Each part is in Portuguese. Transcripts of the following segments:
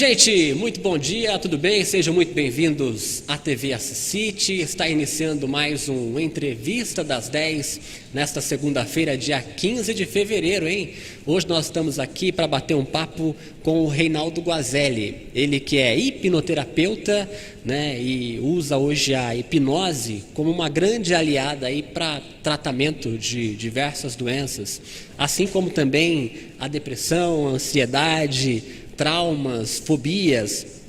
gente, muito bom dia, tudo bem? Sejam muito bem-vindos à TV Assisite. Está iniciando mais um Entrevista das 10 nesta segunda-feira, dia 15 de fevereiro, hein? Hoje nós estamos aqui para bater um papo com o Reinaldo Guazelli. Ele que é hipnoterapeuta, né, e usa hoje a hipnose como uma grande aliada aí para tratamento de diversas doenças, assim como também a depressão, a ansiedade, traumas, fobias,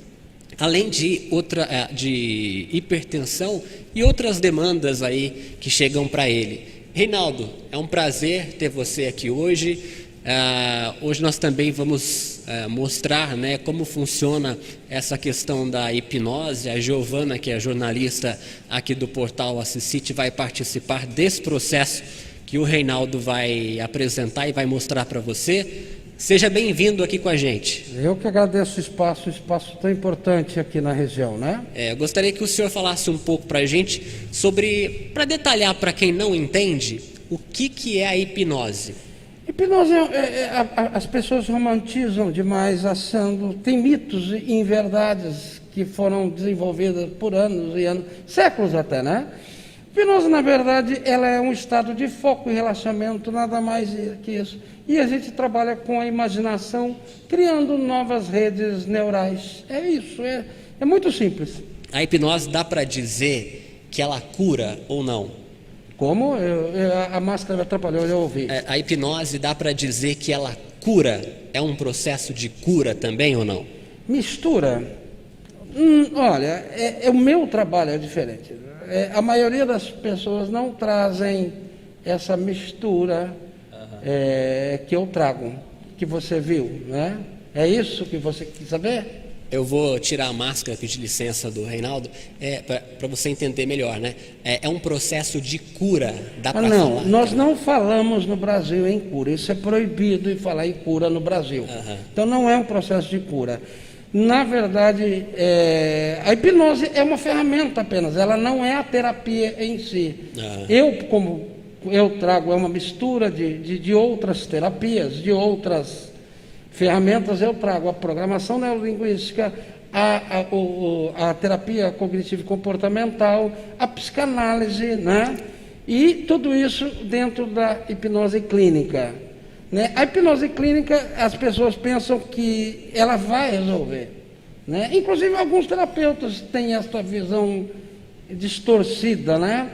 além de hipertensão e outras demandas aí que chegam para ele. Reinaldo, é um prazer ter você aqui hoje. Hoje nós também vamos mostrar, né, como funciona essa questão da hipnose. A Giovana, que é jornalista aqui do portal Assisite, vai participar desse processo que o Reinaldo vai apresentar e vai mostrar para você. Seja bem-vindo aqui com a gente. Eu que agradeço o espaço tão importante aqui na região, né? Eu gostaria que o senhor falasse um pouco para a gente sobre, para detalhar para quem não entende, o que é a hipnose. Hipnose, as pessoas romantizam demais, achando, tem mitos e inverdades que foram desenvolvidas por anos e anos, séculos até, né? Hipnose, na verdade, ela é um estado de foco e relaxamento, nada mais que isso. E a gente trabalha com a imaginação, criando novas redes neurais. É isso, é muito simples. A hipnose dá para dizer que ela cura ou não? Como? A máscara me atrapalhou, eu ouvi. A hipnose dá para dizer que ela cura? É um processo de cura também ou não? Mistura? Olha, o meu trabalho é diferente. A maioria das pessoas não trazem essa mistura que eu trago, que você viu, né? É isso que você quis saber? Eu vou tirar a máscara, pedir licença do Reinaldo, para você entender melhor, né? É um processo de cura, dá para falar? Não, nós não falamos no Brasil em cura, isso é proibido em falar em cura no Brasil. Então não é um processo de cura. Na verdade, a hipnose é uma ferramenta apenas, ela não é a terapia em si. Como eu trago, é uma mistura de outras terapias, de outras ferramentas. Eu trago a programação neurolinguística, a terapia cognitivo comportamental, a psicanálise, né? E tudo isso dentro da hipnose clínica. Né? A hipnose clínica, as pessoas pensam que ela vai resolver, né? Inclusive alguns terapeutas têm essa visão distorcida, né?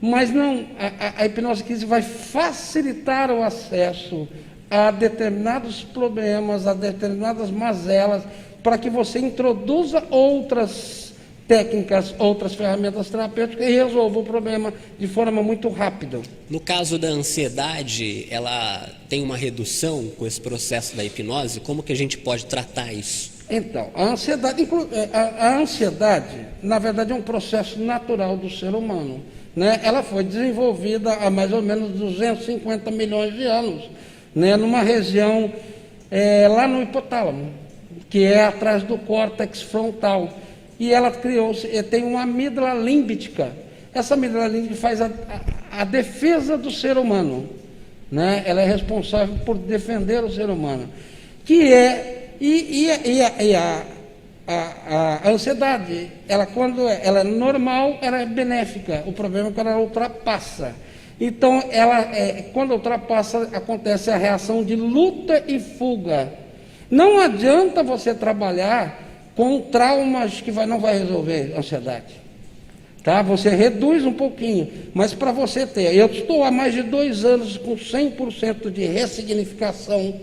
Mas não, a hipnose clínica vai facilitar o acesso a determinados problemas, a determinadas mazelas, para que você introduza outras técnicas, outras ferramentas terapêuticas e resolva o problema de forma muito rápida. No caso da ansiedade, ela tem uma redução com esse processo da hipnose? Como que a gente pode tratar isso? Então, a ansiedade, na verdade, é um processo natural do ser humano, né? Ela foi desenvolvida há mais ou menos 250 milhões de anos, né? Numa região lá no hipotálamo, que é atrás do córtex frontal. E ela tem uma amígdala límbica. Essa amígdala límbica faz a defesa do ser humano, né? Ela é responsável por defender o ser humano. A ansiedade, quando ela é normal, ela é benéfica. O problema é quando ela ultrapassa. Então, quando ultrapassa, acontece a reação de luta e fuga. Não adianta você trabalhar com traumas que não vai resolver a ansiedade, tá? Você reduz um pouquinho, mas para você ter, eu estou há mais de 2 anos com 100% de ressignificação,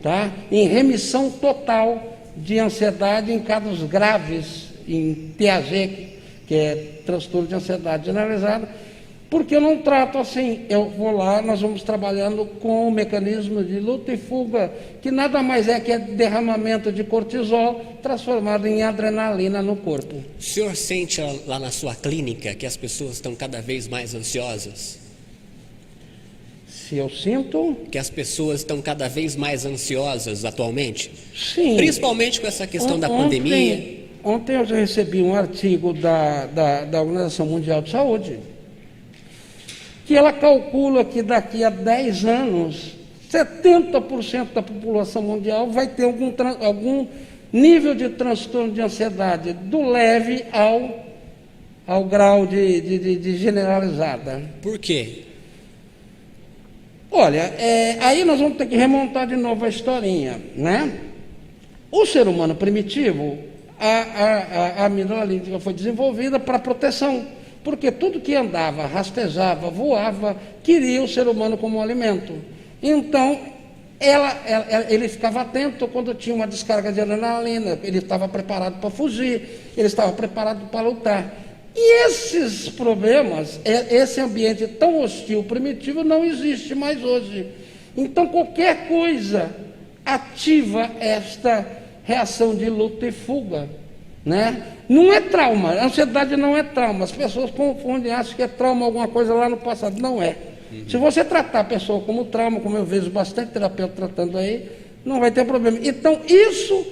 tá? Em remissão total de ansiedade em casos graves, em TAG, que é transtorno de ansiedade generalizada, porque eu não trato assim. Eu vou lá, nós vamos trabalhando com o mecanismo de luta e fuga, que nada mais é que derramamento de cortisol transformado em adrenalina no corpo. O senhor sente lá na sua clínica que as pessoas estão cada vez mais ansiosas? Se eu sinto... Que as pessoas estão cada vez mais ansiosas atualmente? Sim. Principalmente com essa questão da pandemia. Ontem eu já recebi um artigo da Organização Mundial de Saúde, que ela calcula que daqui a 10 anos, 70% da população mundial vai ter algum nível de transtorno de ansiedade do leve ao grau de generalizada. Por quê? Olha, aí nós vamos ter que remontar de novo a historinha, né? O ser humano primitivo, a amígdala límbica foi desenvolvida para proteção, porque tudo que andava, rastejava, voava, queria o ser humano como alimento. Então, ele ficava atento quando tinha uma descarga de adrenalina, ele estava preparado para fugir, ele estava preparado para lutar. E esses problemas, esse ambiente tão hostil, primitivo, não existe mais hoje. Então, qualquer coisa ativa esta reação de luta e fuga, né? Não é trauma, a ansiedade não é trauma. As pessoas confundem, acham que é trauma alguma coisa lá no passado. Não é. Se você tratar a pessoa como trauma, como eu vejo bastante terapeuta tratando aí, não vai ter problema. Então, isso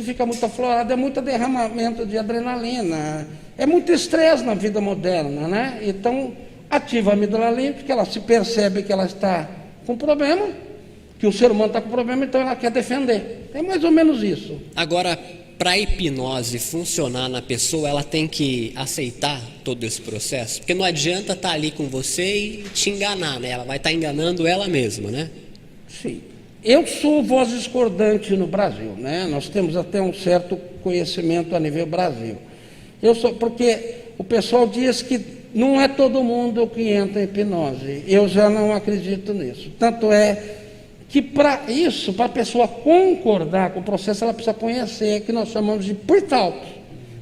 fica muito aflorado, é muito derramamento de adrenalina, é muito estresse na vida moderna, né? Então, ativa a amígdala límbica, ela se percebe que ela está com problema, que o ser humano está com problema, então ela quer defender. É mais ou menos isso. Agora, para a hipnose funcionar na pessoa, ela tem que aceitar todo esse processo? Porque não adianta estar ali com você e te enganar, né? Ela vai estar enganando ela mesma, né? Sim. Eu sou voz discordante no Brasil, né? Nós temos até um certo conhecimento a nível Brasil. Porque o pessoal diz que não é todo mundo que entra em hipnose. Eu já não acredito nisso. Tanto é que para isso, para a pessoa concordar com o processo, ela precisa conhecer, que nós chamamos de pre-talk,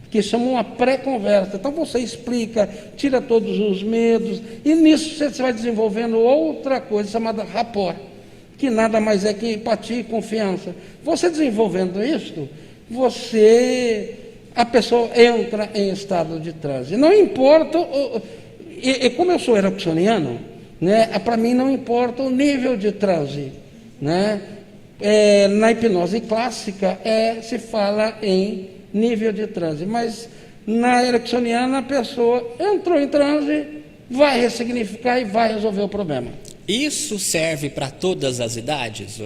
que chama uma pré-conversa. Então você explica, tira todos os medos, e nisso você vai desenvolvendo outra coisa chamada rapport, que nada mais é que empatia e confiança. Você desenvolvendo isso, a pessoa entra em estado de transe. Não importa, e como eu sou ericksoniano, né, para mim não importa o nível de transe, né? Na hipnose clássica se fala em nível de transe, mas na ericksoniana a pessoa entrou em transe, vai ressignificar e vai resolver o problema. Isso serve para todas as idades?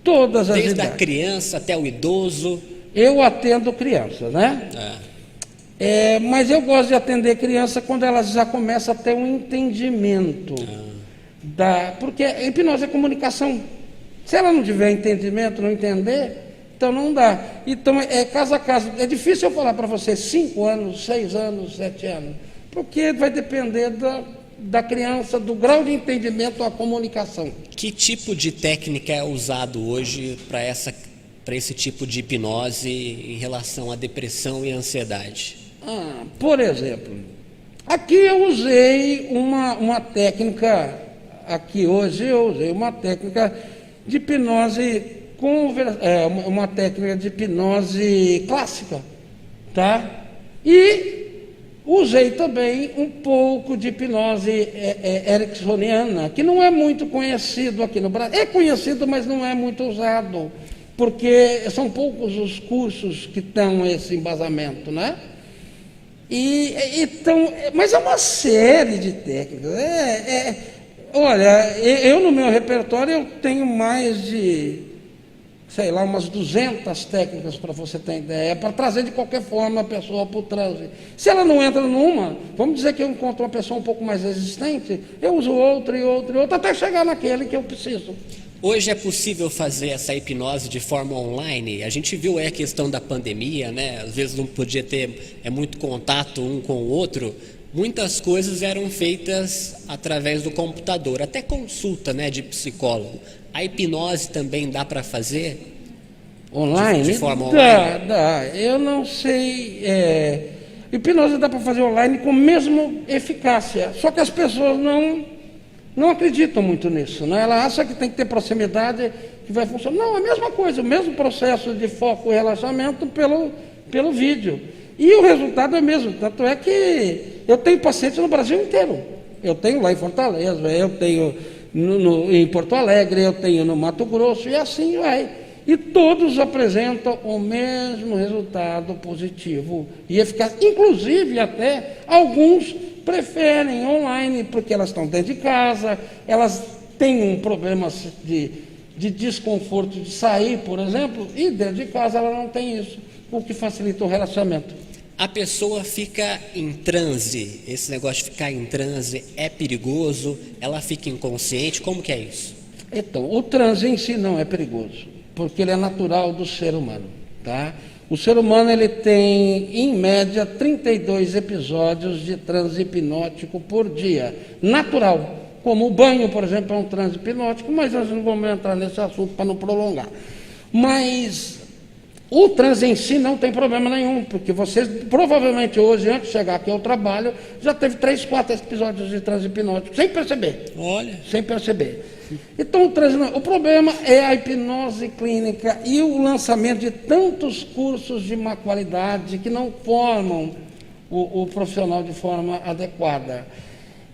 Todas as idades. Desde a criança até o idoso? Eu atendo crianças, né? Mas eu gosto de atender criança quando elas já começam a ter um entendimento. Porque a hipnose é comunicação. Se ela não tiver entendimento, não entender, então não dá. Então é caso a caso. É difícil eu falar para você 5 anos, 6 anos, 7 anos, porque vai depender da criança, do grau de entendimento à comunicação. Que tipo de técnica é usado hoje para esse tipo de hipnose em relação à depressão e ansiedade? Por exemplo, aqui eu usei uma técnica, uma técnica de hipnose, uma técnica de hipnose clássica, tá? E usei também um pouco de hipnose ericksoniana, que não é muito conhecido aqui no Brasil. É conhecido, mas não é muito usado, porque são poucos os cursos que dão esse embasamento, né? Mas é uma série de técnicas. Olha, eu no meu repertório eu tenho mais de, sei lá, umas 200 técnicas para você ter ideia, para trazer de qualquer forma a pessoa para o transe. Se ela não entra numa, vamos dizer que eu encontro uma pessoa um pouco mais resistente, eu uso outra e outra e outra, até chegar naquele que eu preciso. Hoje é possível fazer essa hipnose de forma online? A gente viu a questão da pandemia, né? Às vezes não podia ter muito contato um com o outro. Muitas coisas eram feitas através do computador, até consulta, né, de psicólogo. A hipnose também dá para fazer online? De forma online? Dá. Eu não sei. Hipnose dá para fazer online com a mesma eficácia, só que as pessoas não acreditam muito nisso, né? Ela acha que tem que ter proximidade, que vai funcionar. Não, é a mesma coisa, o mesmo processo de foco e relaxamento pelo vídeo. E o resultado é o mesmo, tanto é que eu tenho pacientes no Brasil inteiro. Eu tenho lá em Fortaleza, eu tenho em Porto Alegre, eu tenho no Mato Grosso, e assim vai. E todos apresentam o mesmo resultado positivo e eficaz. Inclusive, até alguns preferem online, porque elas estão dentro de casa, elas têm um problema de desconforto de sair, por exemplo, e dentro de casa ela não tem isso, o que facilita o relacionamento. A pessoa fica em transe, esse negócio de ficar em transe é perigoso, ela fica inconsciente, como que é isso? Então, o transe em si não é perigoso, porque ele é natural do ser humano, tá? O ser humano ele tem, em média, 32 episódios de transe hipnótico por dia, natural. Como o banho, por exemplo, é um transe hipnótico, mas nós não vamos entrar nesse assunto para não prolongar. Mas o transe em si não tem problema nenhum, porque você provavelmente hoje, antes de chegar aqui ao trabalho, já teve 3, 4 episódios de transe hipnótico, sem perceber. Olha. Sem perceber. Então, o problema é a hipnose clínica e o lançamento de tantos cursos de má qualidade que não formam o profissional de forma adequada.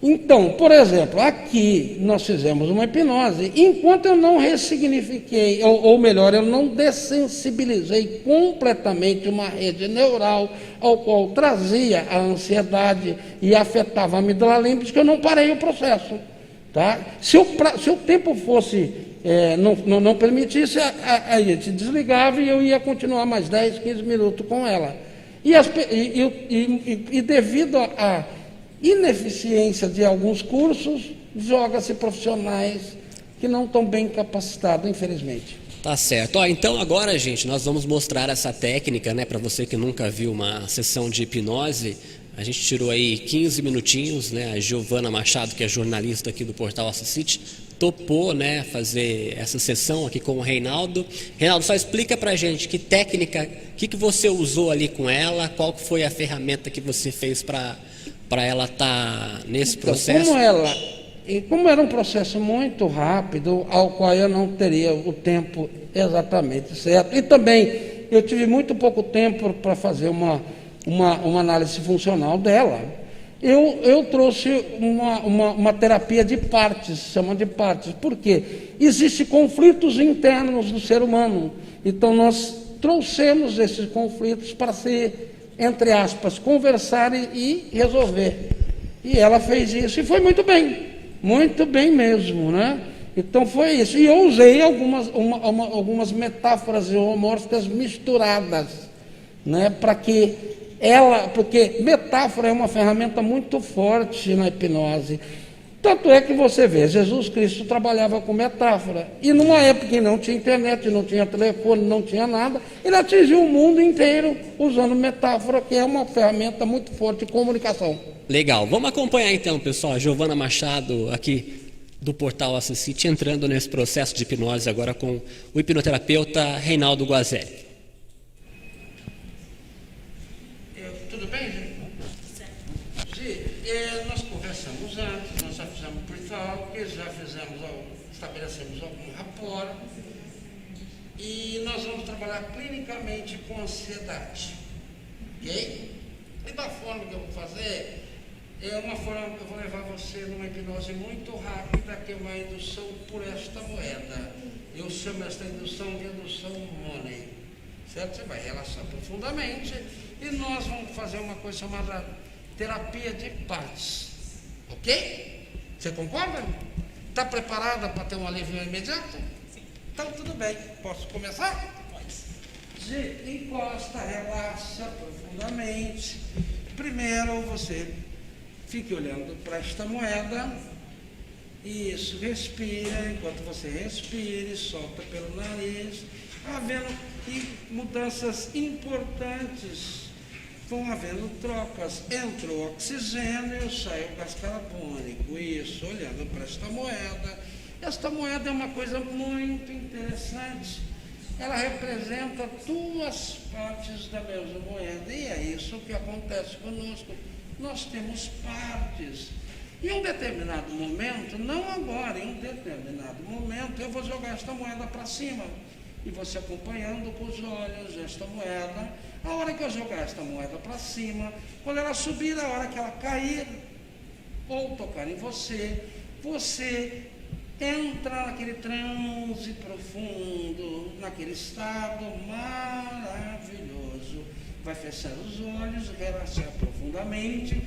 Então, por exemplo, aqui nós fizemos uma hipnose, enquanto eu não ressignifiquei, ou melhor, eu não dessensibilizei completamente uma rede neural ao qual trazia a ansiedade e afetava a amígdala límbica, eu não parei o processo. Tá? Se o tempo fosse, não permitisse, a gente desligava e eu ia continuar mais 10, 15 minutos com ela. E devido à ineficiência de alguns cursos, joga-se profissionais que não estão bem capacitados, infelizmente. Tá certo. Ó, então agora, gente, nós vamos mostrar essa técnica, né, para você que nunca viu uma sessão de hipnose. A gente tirou aí 15 minutinhos, né? A Giovana Machado, que é jornalista aqui do portal Assisite, topou, né, fazer essa sessão aqui com o Reinaldo. Reinaldo, só explica pra gente que técnica, o que você usou ali com ela, qual foi a ferramenta que você fez para ela estar nesse processo. Como era um processo muito rápido, ao qual eu não teria o tempo exatamente certo, e também eu tive muito pouco tempo para fazer uma análise funcional dela, eu trouxe uma terapia de partes, chama de partes. Por quê? Existem conflitos internos do ser humano, então nós trouxemos esses conflitos para ser, entre aspas, conversar e resolver. E ela fez isso e foi muito bem mesmo, né? Então foi isso. E eu usei algumas metáforas geomórficas misturadas, né? Para que porque metáfora é uma ferramenta muito forte na hipnose. Tanto é que você vê, Jesus Cristo trabalhava com metáfora. E numa época que não tinha internet, não tinha telefone, não tinha nada, ele atingiu o mundo inteiro usando metáfora, que é uma ferramenta muito forte de comunicação. Legal. Vamos acompanhar então, pessoal, a Giovana Machado aqui do portal Assisite, entrando nesse processo de hipnose agora com o hipnoterapeuta Reinaldo Guazelli. Tudo bem, gente? Nós conversamos antes, nós já fizemos pre-talk, estabelecemos algum rapport, e nós vamos trabalhar clinicamente com ansiedade, ok? E da forma que eu vou fazer, eu vou levar você numa hipnose muito rápida, que é uma indução por esta moeda. Eu chamo esta indução de indução money, certo? Você vai relaxar profundamente e nós vamos fazer uma coisa chamada terapia de partes, ok? Você concorda? Está preparada para ter um alívio imediato? Sim. Então tudo bem, posso começar? Pode. Encosta, relaxa profundamente. Primeiro você fique olhando para esta moeda. Isso, respira. Enquanto você respire, solta pelo nariz. Havendo mudanças importantes, vão havendo trocas. Entra o oxigênio e sai o gás carbônico. Isso, olhando para esta moeda. Esta moeda é uma coisa muito interessante. Ela representa duas partes da mesma moeda. E é isso que acontece conosco. Nós temos partes. Em um determinado momento, não agora, em um determinado momento, eu vou jogar esta moeda para cima. E você acompanhando com os olhos esta moeda. A hora que eu jogar esta moeda para cima, quando ela subir, a hora que ela cair ou tocar em você, você entra naquele transe profundo, naquele estado maravilhoso. Vai fechar os olhos, relaxar profundamente.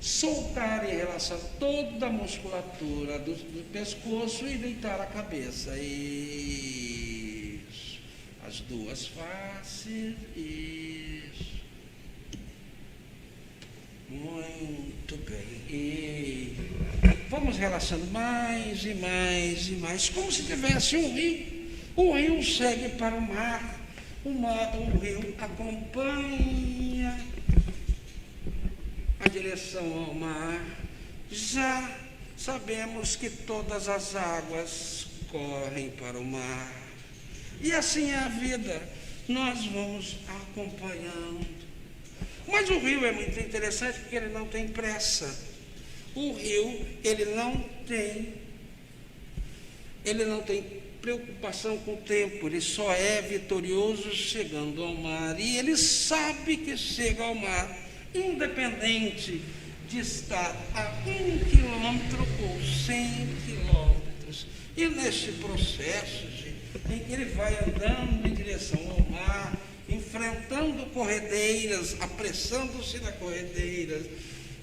soltar e relaxar toda a musculatura do pescoço e deitar a cabeça. Isso. As duas faces. Isso. Muito bem. E vamos relaxando mais e mais e mais, como se tivesse um rio. O rio segue para o mar. O rio acompanha a direção ao mar. Já sabemos que todas as águas correm para o mar. E assim é a vida. Nós vamos acompanhando. Mas o rio é muito interessante porque ele não tem pressa. O rio, ele não tem preocupação com o tempo, ele só é vitorioso chegando ao mar. E ele sabe que chega ao mar, independente de estar a 1 quilômetro ou 100 quilômetros. E neste processo, em que ele vai andando em direção ao mar, enfrentando corredeiras, apressando-se na corredeira,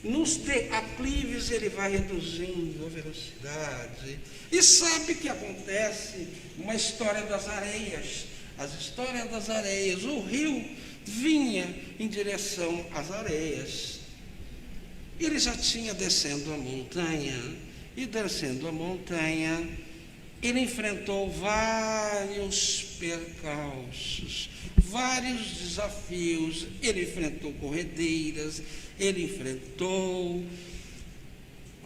nos aclives ele vai reduzindo a velocidade. E sabe que acontece uma história das areias. As histórias das areias. O rio vinha em direção às areias. Ele já tinha descendo a montanha. E descendo a montanha, ele enfrentou vários percalços, vários desafios. Ele enfrentou corredeiras, ele enfrentou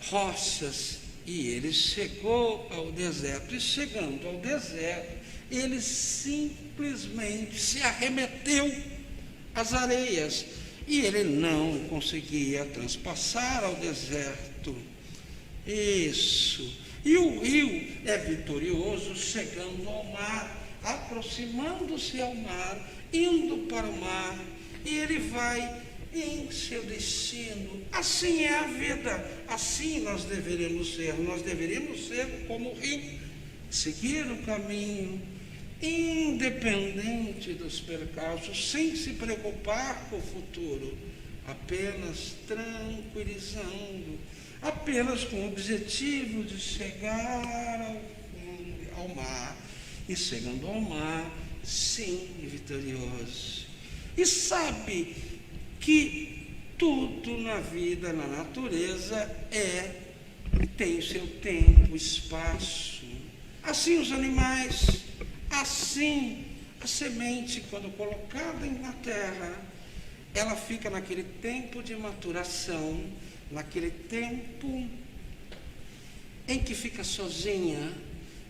rochas e ele chegou ao deserto. E chegando ao deserto, ele simplesmente se arremeteu às areias e ele não conseguia transpassar ao deserto. Isso. E o rio é vitorioso chegando ao mar, aproximando-se ao mar, indo para o mar, e ele vai em seu destino. Assim é a vida, assim nós deveríamos ser como o rio, seguir o caminho, independente dos percalços, sem se preocupar com o futuro, apenas tranquilizando, apenas com o objetivo de chegar ao mar, e chegando ao mar, sim, vitorioso. E sabe que tudo na vida, na natureza, tem seu tempo, espaço. Assim os animais, assim a semente, quando colocada na terra, ela fica naquele tempo de maturação, naquele tempo em que fica sozinha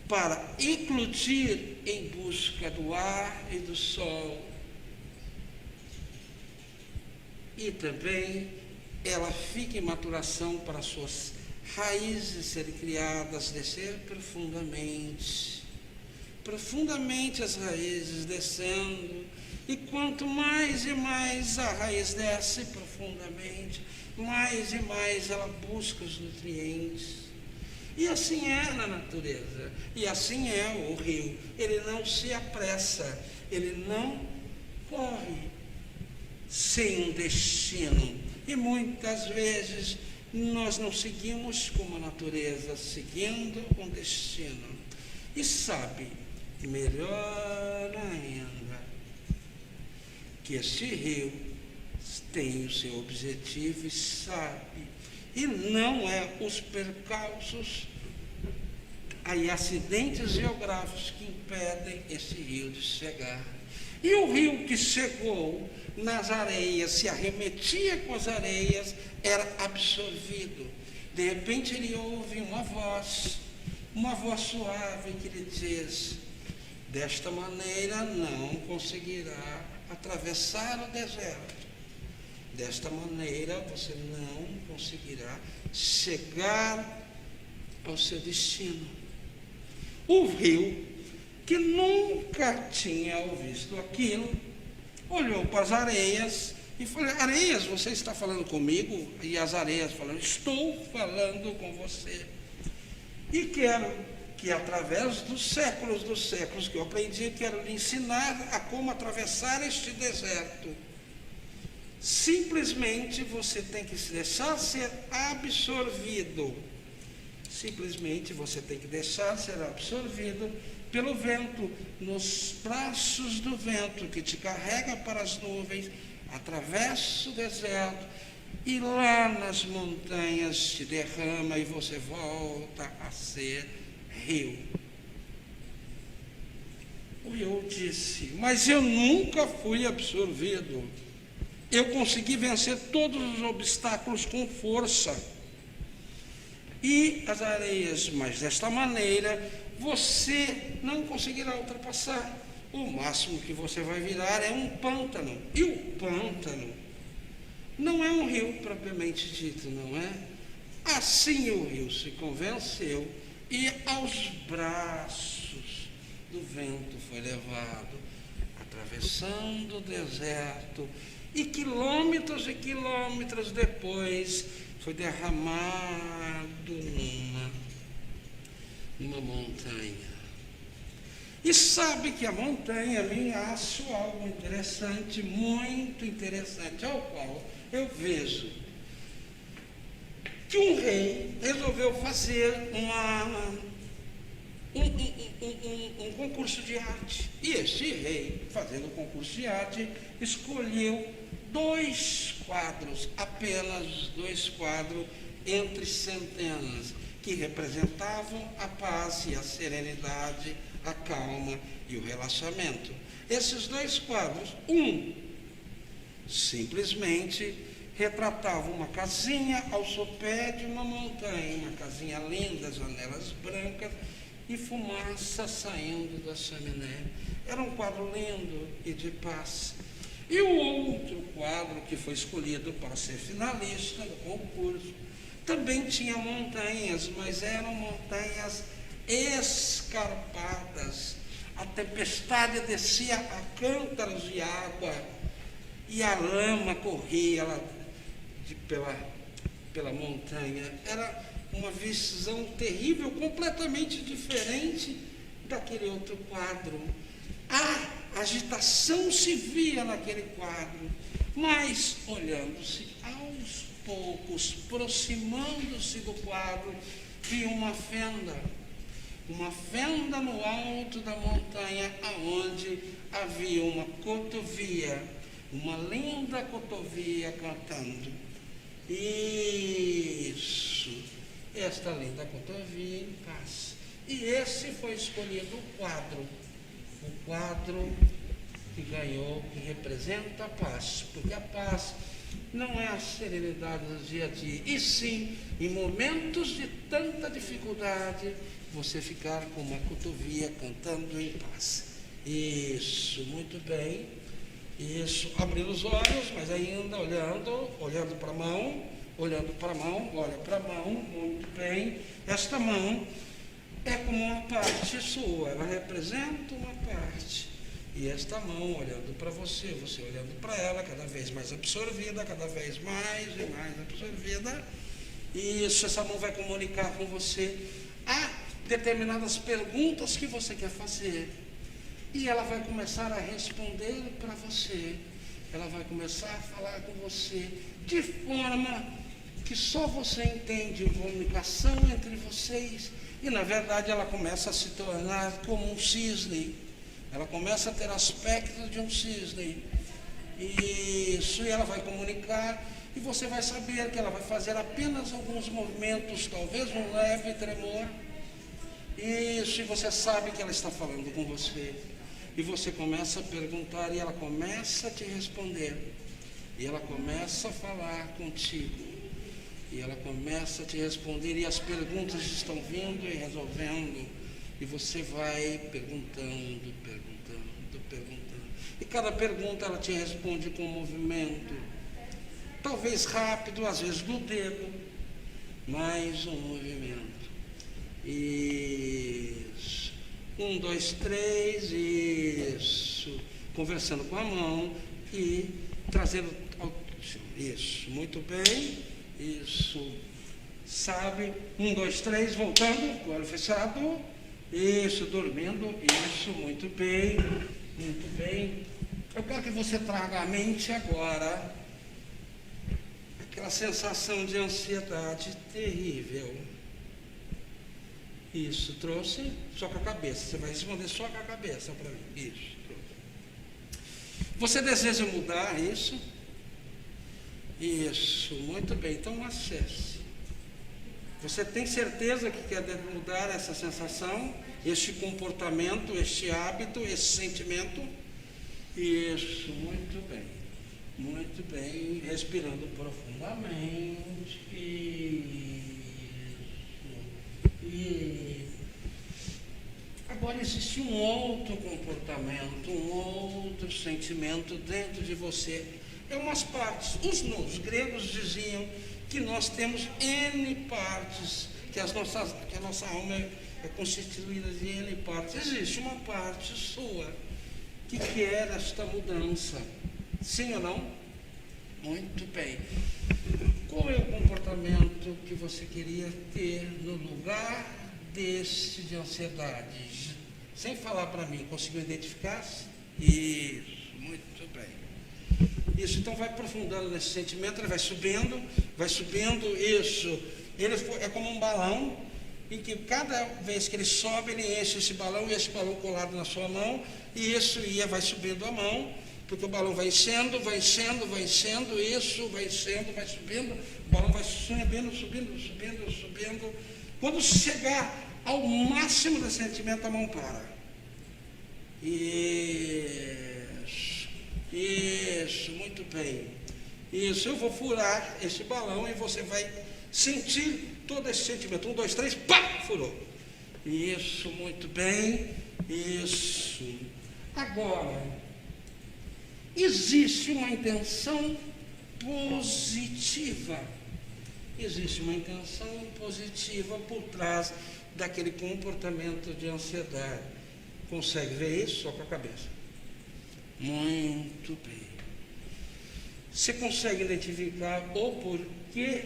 para eclodir em busca do ar e do sol. E também ela fica em maturação para suas raízes serem criadas, descer profundamente as raízes descendo, e quanto mais e mais a raiz desce profundamente, mais e mais ela busca os nutrientes. E assim é na natureza, e assim é o rio. Ele não se apressa, ele não corre sem um destino. E muitas vezes nós não seguimos como a natureza, seguindo um destino. E sabe, melhor ainda, que este rio tem o seu objetivo e sabe, e não é os percalços, aí acidentes geográficos que impedem esse rio de chegar. E o rio que chegou nas areias, se arremetia com as areias, era absorvido. De repente ele ouve uma voz suave que lhe diz: desta maneira não conseguirá atravessar o deserto. Desta maneira você não conseguirá chegar ao seu destino. O rio, que nunca tinha visto aquilo, olhou para as areias e falou: areias, você está falando comigo? E as areias falaram: estou falando com você. E quero que através dos séculos que eu aprendi, quero lhe ensinar a como atravessar este deserto. Simplesmente você tem que se deixar ser absorvido. Simplesmente você tem que deixar ser absorvido pelo vento, nos braços do vento que te carrega para as nuvens, atravessa o deserto e lá nas montanhas te derrama e você volta a ser rio. O rio disse: mas eu nunca fui absorvido. Eu consegui vencer todos os obstáculos com força e as areias, mas desta maneira você não conseguirá ultrapassar. O máximo que você vai virar é um pântano. E o pântano não é um rio propriamente dito, não é? Assim o rio se convenceu e aos braços do vento foi levado, atravessando o deserto, e quilômetros depois foi derramado numa montanha. E sabe que a montanha me acha algo interessante, muito interessante, ao qual eu vejo que um rei resolveu fazer um concurso de arte. E este rei, fazendo o concurso de arte, escolheu 2 quadros, apenas 2 quadros entre centenas, que representavam a paz e a serenidade, a calma e o relaxamento. Esses 2 quadros, simplesmente retratava uma casinha ao sopé de uma montanha, uma casinha linda, janelas brancas e fumaça saindo da chaminé. Era um quadro lindo e de paz. E o outro quadro que foi escolhido para ser finalista do concurso também tinha montanhas, mas eram montanhas escarpadas. A tempestade descia a cântaros de água e a lama corria pela montanha. Era uma visão terrível, completamente diferente daquele outro quadro. A agitação se via naquele quadro, mas olhando-se aos poucos, aproximando-se do quadro, via uma fenda no alto da montanha, aonde havia uma cotovia, uma linda cotovia cantando. Isso, esta linda cotovia em paz. E esse foi escolhido o quadro que ganhou, que representa a paz, porque a paz não é a serenidade do dia a dia, e sim, em momentos de tanta dificuldade, você ficar com uma cotovia cantando em paz. Isso, muito bem. Isso, abrindo os olhos, mas ainda olhando para a mão, olha para a mão, muito bem. Esta mão é como uma parte sua, ela representa uma parte. E esta mão olhando para você, você olhando para ela, cada vez mais absorvida, cada vez mais e mais absorvida. Isso, essa mão vai comunicar com você determinadas perguntas que você quer fazer. E ela vai começar a responder para você. Ela vai começar a falar com você de forma que só você entende, comunicação entre vocês. E na verdade ela começa a se tornar como um cisne. Ela começa a ter aspectos de um cisne. Isso, e ela vai comunicar, e você vai saber que ela vai fazer apenas alguns movimentos, talvez um leve tremor. Isso, e você sabe que ela está falando com você. E você começa a perguntar, e ela começa a te responder. E ela começa a falar contigo. E ela começa a te responder, e as perguntas estão vindo e resolvendo. E você vai perguntando. E cada pergunta ela te responde com um movimento. Talvez rápido, às vezes do dedo. Mais um movimento. Isso. 1, 2, 3, isso. Conversando com a mão e trazendo ao chão. Isso, muito bem. Isso. Sabe? 1, 2, 3, voltando, olho fechado. Isso, dormindo. Isso, muito bem. Muito bem. Eu quero que você traga à mente agora aquela sensação de ansiedade terrível. Isso, trouxe só com a cabeça. Você vai responder só com a cabeça para mim. Isso, trouxe. Você deseja mudar isso? Isso, muito bem. Então acesse. Você tem certeza que quer mudar essa sensação, este comportamento, este hábito, esse sentimento? Isso, muito bem. Muito bem. Respirando profundamente. E agora existe um outro comportamento, um outro sentimento dentro de você. É umas partes. Os gregos diziam que nós temos N partes, que a nossa alma é constituída de N partes. Existe uma parte sua que quer esta mudança. Sim ou não? Muito bem. Qual é o comportamento que você queria ter no lugar desse de ansiedade? Sem falar para mim, conseguiu identificar? Isso, muito bem. Isso, então vai aprofundando nesse sentimento, ele vai subindo, isso. Ele é como um balão, em que cada vez que ele sobe, ele enche esse balão, e esse balão colado na sua mão, e isso vai subindo a mão, porque o balão vai enchendo, isso, vai subindo, o balão vai subindo. Quando chegar ao máximo do sentimento, a mão para. Isso, muito bem. Isso, eu vou furar esse balão e você vai sentir todo esse sentimento. 1, 2, 3, pá, furou. Isso, muito bem. Isso. Agora, existe uma intenção positiva. Existe uma intenção positiva por trás daquele comportamento de ansiedade. Consegue ver isso só com a cabeça? Muito bem. Você consegue identificar o porquê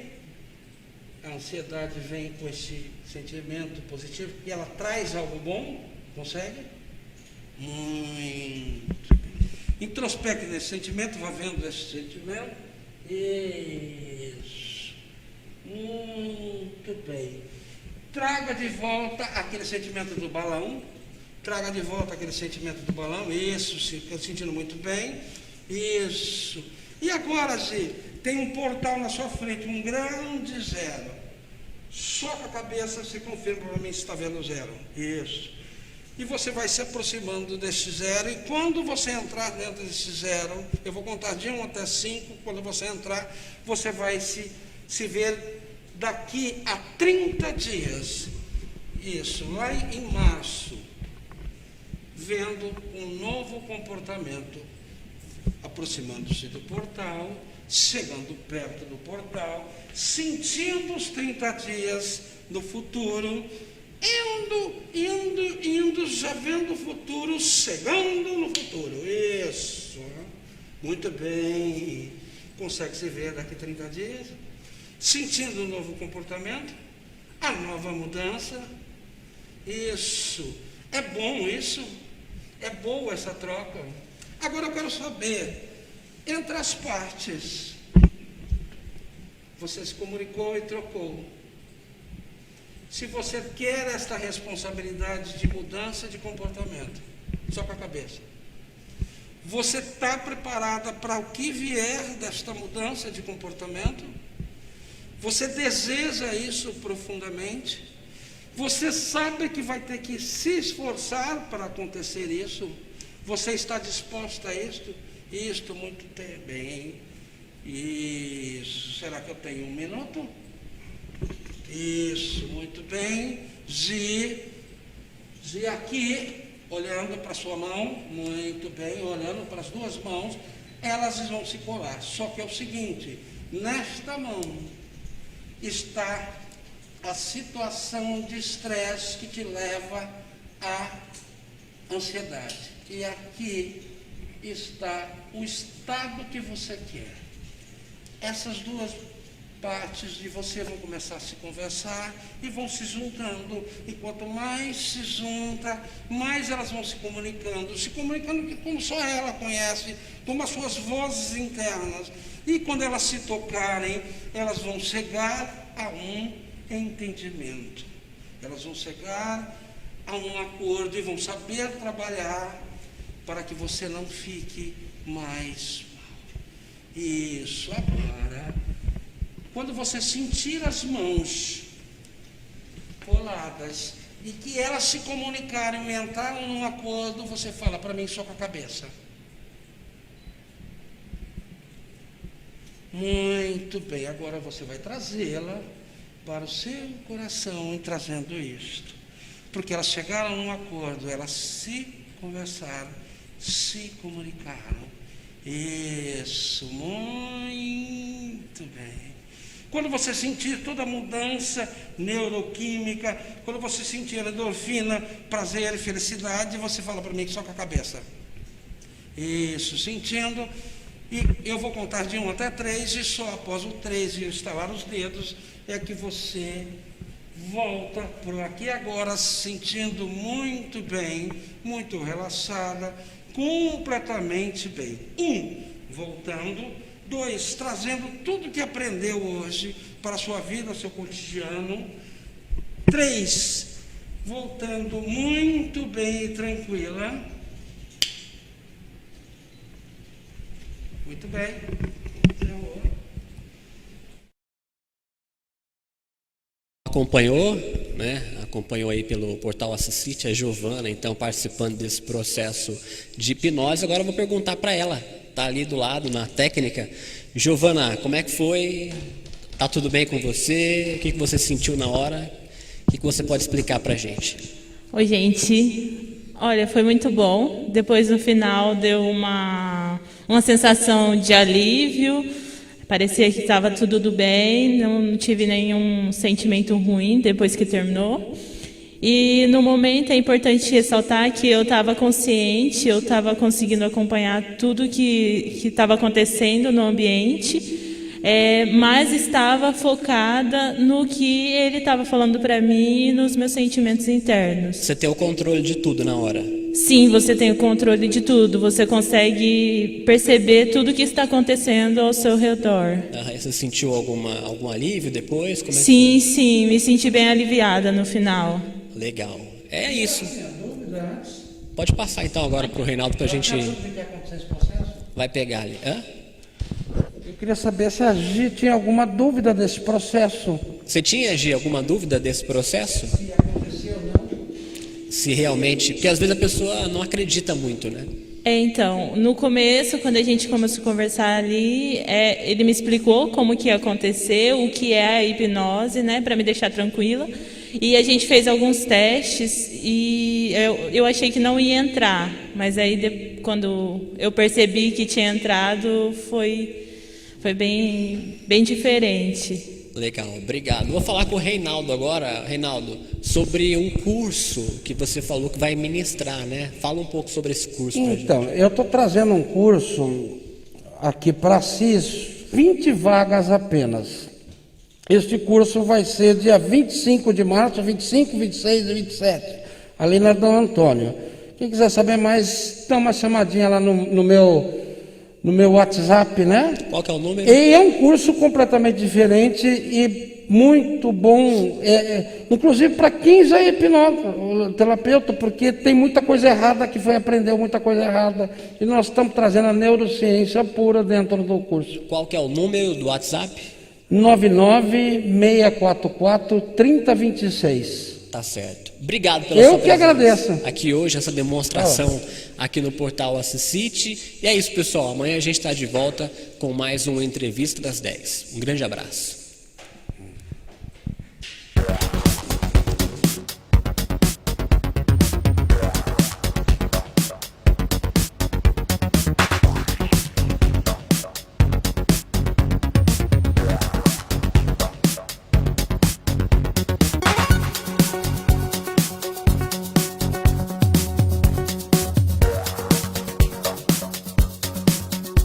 a ansiedade vem com esse sentimento positivo e ela traz algo bom? Consegue? Muito bem. Introspecte nesse sentimento, vá vendo esse sentimento. Isso. Muito bem. Traga de volta aquele sentimento do balão. Isso, estou sentindo muito bem. Isso. E agora, Gi, tem um portal na sua frente, um grande zero. Só com a cabeça você confirma para mim se está vendo zero. Isso. E você vai se aproximando desse zero, e quando você entrar dentro desse zero, eu vou contar de 1 até 5, quando você entrar, você vai se ver daqui a 30 dias. Isso, lá em março, vendo um novo comportamento, aproximando-se do portal, chegando perto do portal, sentindo os 30 dias no futuro, indo, já vendo o futuro, chegando no futuro. Isso, muito bem. Consegue se ver daqui a 30 dias, sentindo o novo comportamento, a nova mudança. Isso, é bom isso? É boa essa troca? Agora eu quero saber, entre as partes, você se comunicou e trocou. Se você quer esta responsabilidade de mudança de comportamento, só com a cabeça, você está preparada para o que vier desta mudança de comportamento? Você deseja isso profundamente? Você sabe que vai ter que se esforçar para acontecer isso? Você está disposta a isto? Isto, muito bem. Isso. Será que eu tenho 1 minuto? Isso, muito bem. Zi aqui, olhando para a sua mão, muito bem, olhando para as 2 mãos, elas vão se colar. Só que é o seguinte, nesta mão está a situação de estresse que te leva à ansiedade. E aqui está o estado que você quer. Essas 2 partes de você vão começar a se conversar e vão se juntando. E quanto mais se junta, mais elas vão se comunicando como só ela conhece, como as suas vozes internas. E quando elas se tocarem, elas vão chegar a um entendimento. Elas vão chegar a um acordo e vão saber trabalhar para que você não fique mais mal. Isso, agora, quando você sentir as mãos coladas e que elas se comunicarem e entrarem num acordo, você fala para mim só com a cabeça. Muito bem, agora você vai trazê-la para o seu coração e trazendo isto. Porque elas chegaram num acordo, elas se conversaram, se comunicaram. Isso, muito bem. Quando você sentir toda a mudança neuroquímica, quando você sentir endorfina, prazer e felicidade, você fala para mim só com a cabeça. Isso, sentindo. E eu vou contar de 1 até 3, e só após o 3 e estalar os dedos, é que você volta para aqui agora, se sentindo muito bem, muito relaxada, completamente bem. 1, voltando. 2, trazendo tudo que aprendeu hoje para a sua vida, seu cotidiano. 3, voltando muito bem e tranquila. Muito bem. Acompanhou, né? Acompanhou aí pelo portal Assisite a Giovana, então participando desse processo de hipnose. Agora eu vou perguntar para ela, tá ali do lado na técnica. Giovana, como é que foi? Tá tudo bem com você? O que você sentiu na hora? O que você pode explicar para a gente? Oi, gente. Olha, foi muito bom. Depois, no final, deu uma sensação de alívio. Parecia que estava tudo bem, não tive nenhum sentimento ruim depois que terminou. E no momento é importante ressaltar que eu estava consciente, eu estava conseguindo acompanhar tudo que estava acontecendo no ambiente, mas estava focada no que ele estava falando para mim e nos meus sentimentos internos. Você tem o controle de tudo na hora? Sim, você tem o controle de tudo. Você consegue perceber tudo o que está acontecendo ao seu redor. Você sentiu algum alívio depois? Como é sim, sim, me senti bem aliviada no final. Legal. É isso. Pode passar então agora para o Reinaldo para a gente... Vai pegar ali. Hã? Eu queria saber se a Gi tinha alguma dúvida desse processo. Você tinha, Gi, alguma dúvida desse processo? Se aconteceu ou não. Se realmente... Porque às vezes a pessoa não acredita muito, né? Então, no começo, quando a gente começou a conversar ali, ele me explicou como que ia acontecer, o que é a hipnose, né, para me deixar tranquila. E a gente fez alguns testes e eu achei que não ia entrar, mas aí quando eu percebi que tinha entrado, foi bem diferente. Legal, obrigado. Vou falar com o Reinaldo agora, Reinaldo, sobre um curso que você falou que vai ministrar, né? Fala um pouco sobre esse curso pra gente. Então, eu estou trazendo um curso aqui para Assis, 20 vagas apenas. Este curso vai ser dia 25 de março, 25, 26 e 27, ali na Dom Antônio. Quem quiser saber mais, dá uma chamadinha lá no meu WhatsApp, né? Qual que é o número? E é um curso completamente diferente e muito bom, inclusive para quem já é hipnoterapeuta, porque tem muita coisa errada que foi aprender muita coisa errada, e nós estamos trazendo a neurociência pura dentro do curso. Qual que é o número do WhatsApp? 996443026. Tá certo. Obrigado pela sua presença. Eu que agradeço. Aqui hoje, essa demonstração aqui no portal Assisite. E é isso, pessoal. Amanhã a gente está de volta com mais uma entrevista das 10. Um grande abraço.